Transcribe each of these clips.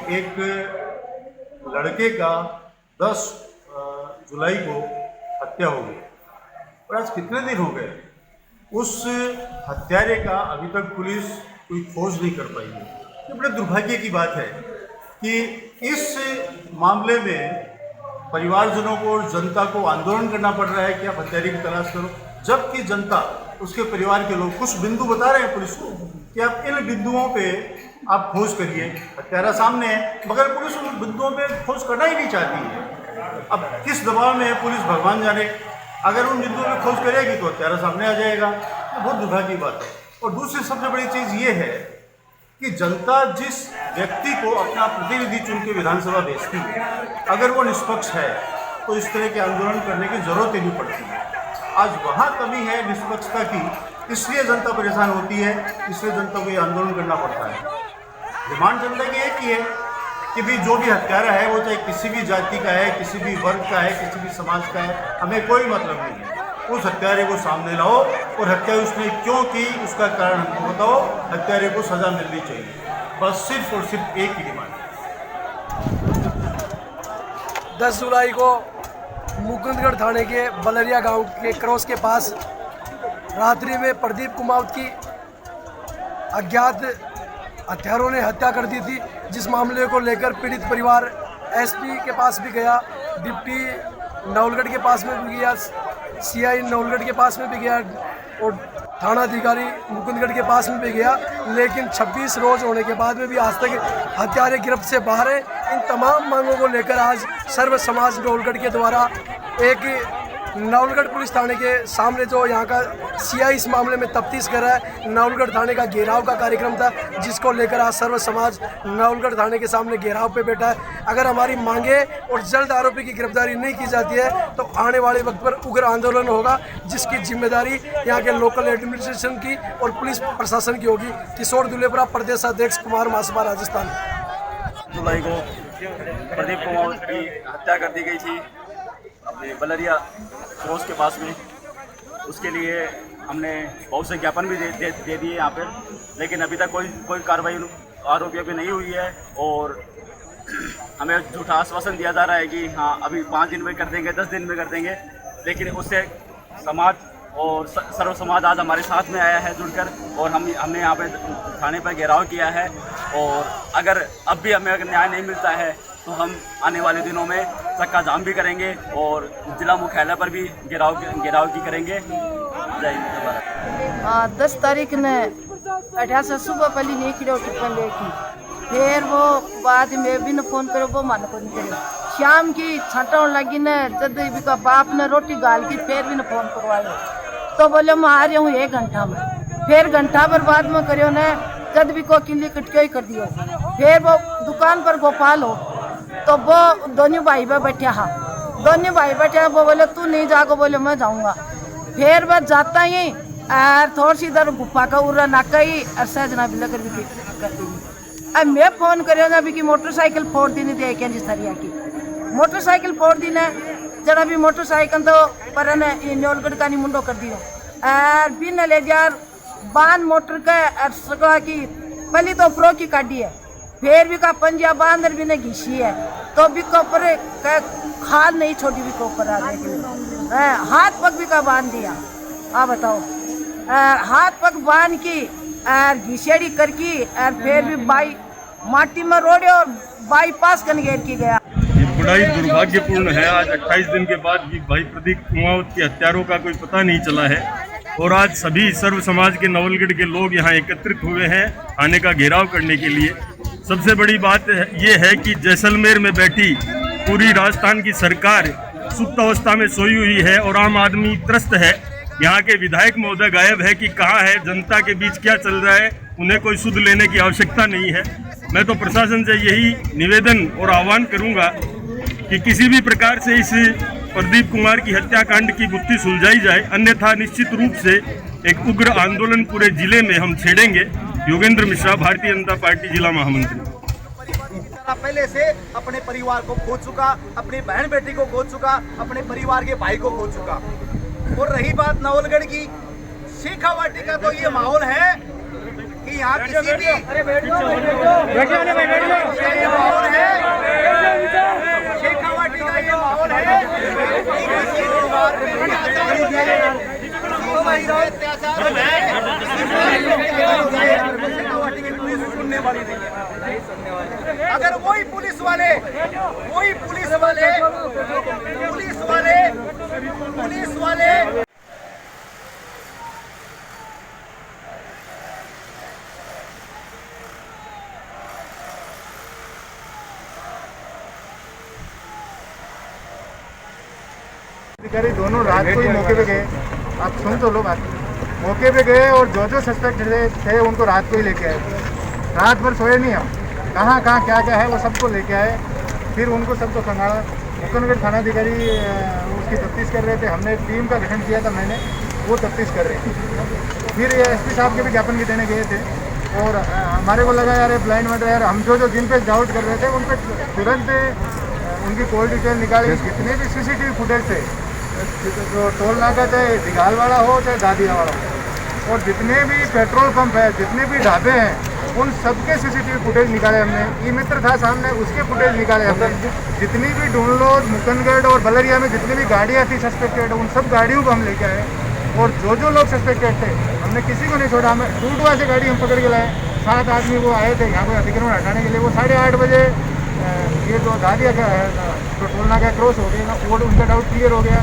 एक लड़के का 10 जुलाई को हत्या हो गई और आज कितने दिन हो गए उस हत्यारे का अभी तक पुलिस कोई खोज नहीं कर पाई है। ये बड़े दुर्भाग्य की बात है कि इस मामले में परिवारजनों को और जनता को आंदोलन करना पड़ रहा है कि आप हत्यारे की तलाश करो, जबकि जनता, उसके परिवार के लोग कुछ बिंदु बता रहे हैं पुलिस को कि आप इन बिंदुओं पे आप खोज करिए, हत्यारा सामने है, मगर पुलिस उन बिंदुओं पे खोज करना ही नहीं चाहती है। अब किस दबाव में है पुलिस भगवान जाने, अगर उन बिंदुओं पे खोज करेगी तो हत्यारा सामने आ जाएगा। तो बहुत दुर्भाग्य की बात है। और दूसरी सबसे बड़ी चीज़ ये है कि जनता जिस व्यक्ति को अपना प्रतिनिधि चुन के विधानसभा भेजती है, अगर वो निष्पक्ष है तो इस तरह के आंदोलन करने की जरूरत ही नहीं पड़ती है। आज वहाँ कमी है निष्पक्षता की, इसलिए जनता परेशान होती है, इसलिए जनता को ये आंदोलन करना पड़ता है। डिमांड जनता की एक ही है कि भी जो भी हत्यारा है वो चाहे किसी भी जाति का है, किसी भी वर्ग का है, किसी भी समाज का है, हमें कोई मतलब नहीं है। उस हत्यारे को सामने लाओ और हत्या उसने क्यों की उसका कारण हमको बताओ, हत्यारे को सजा मिलनी चाहिए। बस सिर्फ और सिर्फ एक ही डिमांड है। 10 जुलाई को मुकुंदगढ़ थाने के बलरिया गांव के क्रॉस के पास रात्रि में प्रदीप कुमावत की अज्ञात हत्यारों ने हत्या कर दी थी, जिस मामले को लेकर पीड़ित परिवार एसपी के पास भी गया, डिप्टी नवलगढ़ के पास में भी गया, सीआई नवलगढ़ के पास में भी गया और थाना अधिकारी मुकुंदगढ़ के पास में भी गया, लेकिन 26 रोज होने के बाद में भी आज तक हत्यारे गिरफ्त से बाहर है। इन तमाम मांगों को लेकर आज सर्व समाज नवलगढ़ के द्वारा एक नवलगढ़ पुलिस थाने के सामने जो यहाँ का सीआई इस मामले में तफ्तीश कर रहा है, नवलगढ़ थाने का घेराव का कार्यक्रम था, जिसको लेकर आज सर्व समाज नवलगढ़ थाने के सामने घेराव पे बैठा है। अगर हमारी मांगे और जल्द आरोपी की गिरफ्तारी नहीं की जाती है तो आने वाले वक्त पर उग्र आंदोलन होगा, जिसकी जिम्मेदारी यहाँ के लोकल एडमिनिस्ट्रेशन की और पुलिस प्रशासन की होगी। किशोर दुलेपुरा, प्रदेशाध्यक्ष, कुमार महासभा, राजस्थान। जुलाई को प्रदीप कुमार की हत्या कर दी गई थी अपने बलरिया क्रॉस के पास में। उसके लिए हमने बहुत से ज्ञापन भी दे दिए यहाँ पर, लेकिन अभी तक कोई कार्रवाई आरोपियों पे नहीं हुई है और हमें झूठा आश्वासन दिया जा रहा है कि हाँ अभी 5 दिन में कर देंगे, 10 दिन में कर देंगे, लेकिन उससे समाज और सर्व समाज आज हमारे साथ में आया है जुड़कर, और हमने यहाँ पे थाने पर घेराव किया है। और अगर अब भी हमें अगर न्याय नहीं मिलता है तो हम आने वाले दिनों में चक्का जाम भी करेंगे और जिला मुख्यालय पर भी घेराव की करेंगे। जय हिंद। 10 तारीख ने 18 सुबह पहले नहीं खिलो टिप्पण लेकी, फिर वो बाद में भी न फोन करे, वो मान को नहीं करे। शाम की छाटा लगी न जब भी का बाप ने रोटी गाल की, फिर भी न फोन करवायो तो बोले मैं आ रही हूँ 1 घंटा में। फिर घंटा भर बाद में करो न जब भी को किली कटके ही कर दियो। फिर वो दुकान पर गोपाल हो तो वो दोनों भाई बैठे, हाँ दोनों भाई बैठे, वो बोले तू नहीं जाओगे, बोले मैं जाऊँगा। फिर वह जाता ही और थोड़ी सी इधर गुफा का उर्रा नाका ही अरसा जना भी लग रही थी। अब मैं फोन करे ना भी कि मोटरसाइकिल फोड़ दी नहीं क्या जिस तरह की मोटरसाइकिल फोड़ दी ना, जरा भी मोटरसाइकिल तो पर नवलगढ़ का नहीं मुंडो कर दियो और बिन ले जार बांध मोटर का की पहली तो प्रो की काटी है, फिर भी का पंजा बांधर भी ने घिसी है, तो भी को ऊपर खाल नहीं छोड़ी भी को ऊपर आ गई, हाथ पग भी का बांध दिया। आप बताओ, हाथ पग बांध की और घिसेड़ी करके और फिर भी बाई माटी में रोड़े और बाईपास कर घेर की गया। ये बड़ा ही दुर्भाग्यपूर्ण है। आज 28 दिन के बाद भी भाई प्रदीप कुमावत के हत्यारों का कोई पता नहीं चला है और आज सभी सर्व समाज के नवलगढ़ के लोग यहाँ एकत्रित हुए हैं थाने का घेराव करने के लिए। सबसे बड़ी बात ये है कि जैसलमेर में बैठी पूरी राजस्थान की सरकार सुप्त अवस्था में सोई हुई है और आम आदमी त्रस्त है। यहाँ के विधायक महोदय गायब है कि कहाँ है, जनता के बीच क्या चल रहा है, उन्हें कोई सुध लेने की आवश्यकता नहीं है। मैं तो प्रशासन से यही निवेदन और आह्वान करूँगा कि किसी भी प्रकार से इस प्रदीप कुमार की हत्याकांड की गुत्थी सुलझाई जाए, अन्यथा निश्चित रूप से एक उग्र आंदोलन पूरे जिले में हम छेड़ेंगे। योगेंद्र मिश्रा, भारतीय जनता पार्टी जिला महामंत्री। पहले से अपने परिवार को खो चुका, अपनी बहन बेटी को खो चुका, अपने परिवार के भाई को खो चुका। और रही बात नवलगढ़ की, शेखावाटी का तो ये माहौल है कि कि यहाँ किसी भी ये माहौल है, शेखावाटी का ये माहौल है कि किसी परिवार पे भी अत्याचार हो जाए, शेखावाटी की पुलिस सुनने वाली नहीं है। अगर वही पुलिस वाले अधिकारी दोनों रात को ही मौके पे गए। आप सुन तो लो बात। मौके पे गए और जो सस्पेक्ट थे उनको रात को ही लेके आए। रात भर सोए नहीं हम, कहाँ क्या है वो सबको लेके आए। फिर उनको सबको खंगाला। मुकंदगढ़ थानाधिकारी उसकी तफ्तीश कर रहे थे। हमने एक टीम का गठन किया था, मैंने, वो तफ्तीश कर रही थी। फिर एसपी साहब के भी ज्ञापन भी देने गए थे और हमारे को लगा यार ब्लाइंड मर्डर यार, हम जो जिन पे डाउट कर रहे थे उन पर तुरंत उनकी कॉल डिटेल निकाली। जितने भी सीसीटीवी फुटेज थे, जो टोल नाका चाहे दिघाल वाला हो चाहे दादिया वाला हो, और जितने भी पेट्रोल पंप है, जितने भी ढाबे हैं, उन सबके सीसीटीवी फुटेज निकाले हमने। ई मित्र था सामने, उसके फुटेज निकाले हमने। जितनी भी ढूंढलोड, मुकंदगढ़ और बलरिया में जितनी भी गाड़ियाँ थी सस्पेक्टेड, उन सब गाड़ियों को हम लेके आए। और जो लोग सस्पेक्टेड थे हमने किसी को नहीं छोड़ा। हमें टूटवा से गाड़ी हम पकड़ के लाए। 7 आदमी वो आए थे यहाँ पर अतिक्रमण हटाने के लिए। वो 8:30 बजे ये जो दादिया का है तो टोल नाका क्रॉस हो गया ना, वो उनका डाउट क्लियर हो गया।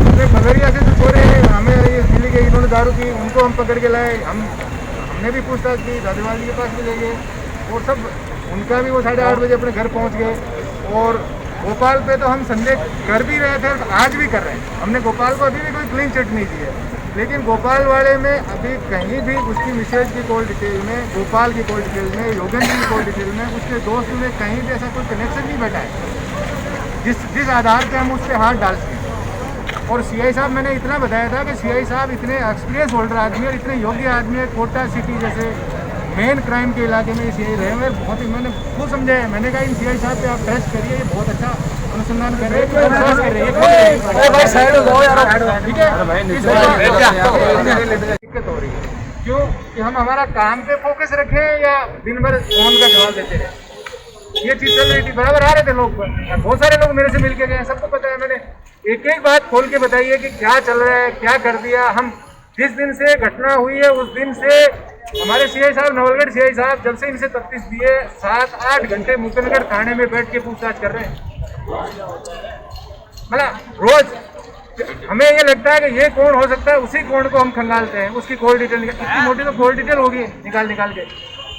हमने बलरिया से जो छोरे हमें ये मिली गई, इन्होंने दारू की, उनको हम पकड़ के लाए। हमने भी पूछताछ की, दादेवाल जी के पास भी ले गए और सब उनका भी वो 8:30 बजे अपने घर पहुंच गए। और गोपाल पे तो हम संदेह कर भी रहे थे और आज भी कर रहे हैं। हमने गोपाल को अभी भी कोई क्लीन चिट नहीं दी है, लेकिन गोपाल वाले में अभी कहीं भी उसकी मिसेज की कॉल डिटेल में, गोपाल की कॉल डिटेल में, योगेंद्र की कॉल डिटेल में, उसके दोस्त में कहीं भी ऐसा कोई कनेक्शन नहीं बैठा है जिस आधार पर हम उस पर हाथ डाल सकें। और सीआई साहब, मैंने इतना बताया था कि सीआई साहब इतने एक्सपीरियंस होल्डर आदमी और इतने योग्य आदमी है। कोटा सिटी जैसे मेन क्राइम के इलाके में सीआई रहे हुए, बहुत ही मैंने खूब समझाया। मैंने कहा इन सीआई साहब पे आप टेस्ट करिए, ये बहुत अच्छा अनुसंधान कर रहे हैं, ठीक है। दिक्कत हो रही है क्यों कि हम हमारा काम पे फोकस रखें या दिन भर फोन का जवाब देते रहे। ये चीज चल रही थी, बराबर आ रहे थे लोग, बहुत सारे लोग मेरे से मिल के गए, सबको पता है। मैंने एक बात खोल के बताई है कि क्या चल रहा है, क्या कर दिया। हम जिस दिन से घटना हुई है उस दिन से हमारे सीआई साहब, नवलगढ़ सीआई साहब, जब से इनसे तफ्तीश दिए 7-8 घंटे मुकंदगढ़ थाने में बैठ के पूछताछ कर रहे हैं। मतलब रोज हमें ये लगता है कि ये कौन हो सकता है, उसी कौन को हम खंगालते हैं, उसकी कॉल डिटेल इतनी मोटी तो कॉल डिटेल होगी निकाल के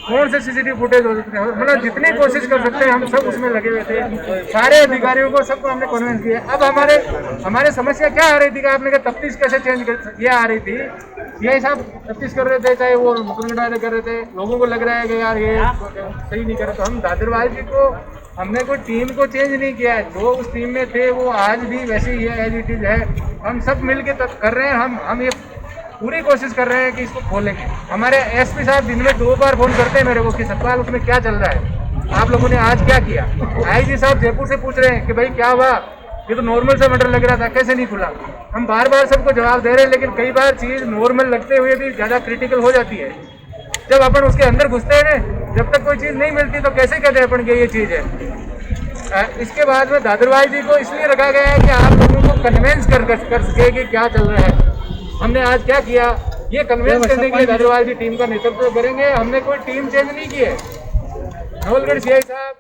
कौन से सीसीटीवी फुटेज हो सकते हैं। मतलब जितनी कोशिश कर सकते हैं हम सब उसमें लगे हुए थे। सारे अधिकारियों को सबको हमने कन्विंस किया। अब हमारे समस्या क्या आ रही थी कि आपने कहा तफ्तीश कैसे चेंज कर, ये आ रही थी सीआई साहब तफ्तीश कर रहे थे, चाहे वो मुकंदगढ़ वाले कर रहे थे, लोगों को लग रहा है कि यार ये सही नहीं कर रहे। तो हम दादरवाल जी को, हमने कोई टीम को चेंज नहीं किया है, जो उस टीम में थे वो आज भी वैसे ही है, एज इट इज है। हम सब मिल के कर रहे हैं। हम ये पूरी कोशिश कर रहे हैं कि इसको खोलेंगे। हमारे एसपी साहब दिन में 2 बार फोन करते हैं मेरे को कि सतपाल उसमें क्या चल रहा है, आप लोगों ने आज क्या किया। आईजी साहब जयपुर से पूछ रहे हैं कि भाई क्या हुआ, ये तो नॉर्मल सा मर्डर लग रहा था, कैसे नहीं खुला। हम बार बार सबको जवाब दे रहे हैं, लेकिन कई बार चीज़ नॉर्मल लगते हुए भी ज़्यादा क्रिटिकल हो जाती है। जब अपन उसके अंदर घुसते हैं ना, जब तक कोई चीज़ नहीं मिलती तो कैसे कहते हैं अपन कि ये चीज़ है। इसके बाद में दादरवाल जी को इसलिए रखा गया है कि आप लोगों को कन्विंस कर सके कि क्या चल रहा है। हमने आज क्या किया, ये कन्विंस करने के लिए दादरवाल जी टीम का नेतृत्व करेंगे। हमने कोई टीम चेंज नहीं की है। नवलगढ़ सीआई साहब,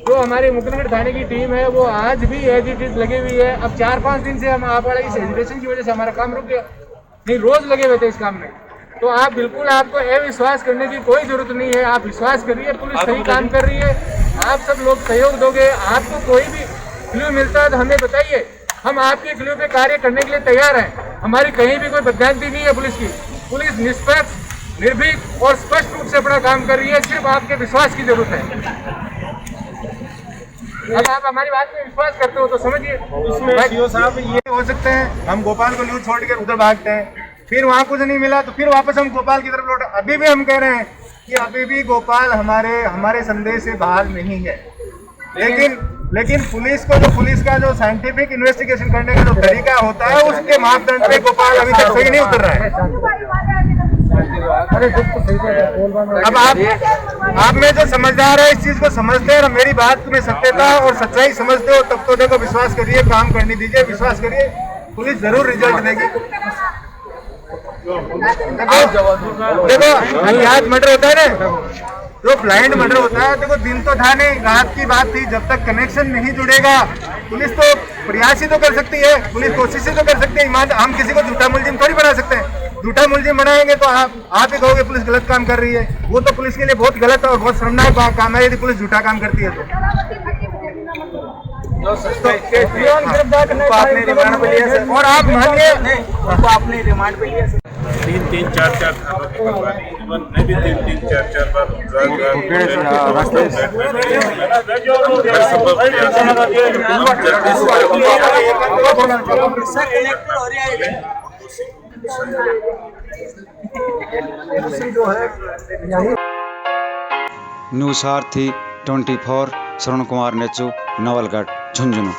जो हमारी मुकंदगढ़ थाने की टीम है, वो आज भी एज इट इज लगी हुई है। अब 4-5 दिन से हम आप वाला इस हेजिटेशन की वजह से हमारा काम रुक गया, नहीं रोज लगे हुए थे इस काम में। तो आप बिल्कुल, आपको अविश्वास करने की कोई जरूरत नहीं है। आप विश्वास करिए, पुलिस सही काम कर रही है। आप सब लोग सहयोग दोगे। आपको कोई भी क्लू मिलता है तो हमें बताइए, हम आपके क्लू पे कार्य करने के लिए तैयार हैं। हमारी कहीं भी कोई बदनामी नहीं है पुलिस की। पुलिस निष्पक्ष, निर्भीक और स्पष्ट रूप से अपना काम कर रही है। सिर्फ आपके विश्वास की जरूरत है। अब आप हमारी बात में विश्वास करते हो तो समझिए। इसमें सीओ साहब ये हो सकते हैं, हम गोपाल को न्यूज छोड़ के उधर भागते हैं, फिर वहाँ कुछ नहीं मिला तो फिर वापस हम गोपाल की तरफ लौटे। अभी भी हम कह रहे हैं कि अभी भी गोपाल हमारे संदेश से बाहर नहीं है। लेकिन पुलिस का जो साइंटिफिक इन्वेस्टिगेशन करने का जो तरीका होता है, उसके मापदंड पे गोपाल अभी तक सही नहीं उतर रहा है। अब आप में जो समझदार है इस चीज को समझते हैं और मेरी बात में सत्यता और सच्चाई समझते हो, तब तो देखो विश्वास करिए, काम करने दीजिए, विश्वास करिए, पुलिस जरूर रिजल्ट देगी। देखो अज्ञात मर्डर होता है ना, जो ब्लाइंड मर्डर होता है, देखो दिन तो था नहीं, रात की बात थी, जब तक कनेक्शन नहीं जुड़ेगा पुलिस तो प्रयास ही तो कर सकती है, पुलिस कोशिश ही तो कर सकती है। हम किसी को झूठा मुलजिम थोड़ी बना सकते हैं, झूठा मुलजिम बनाएंगे तो आप ही कहोगे पुलिस गलत काम कर रही है। वो तो पुलिस के लिए बहुत गलत और बहुत शर्मनाक काम है यदि पुलिस झूठा काम करती है तो आपने रिमांड पे लिया सर, और आप मानिए आपने रिमांड पे लिया सर। 3-3, 4-4 मैं भी 3-3, 4-4 न्यूज़ सारथी 24 श्रवण कुमार नेचू, नवलगढ़, झुंझुनू।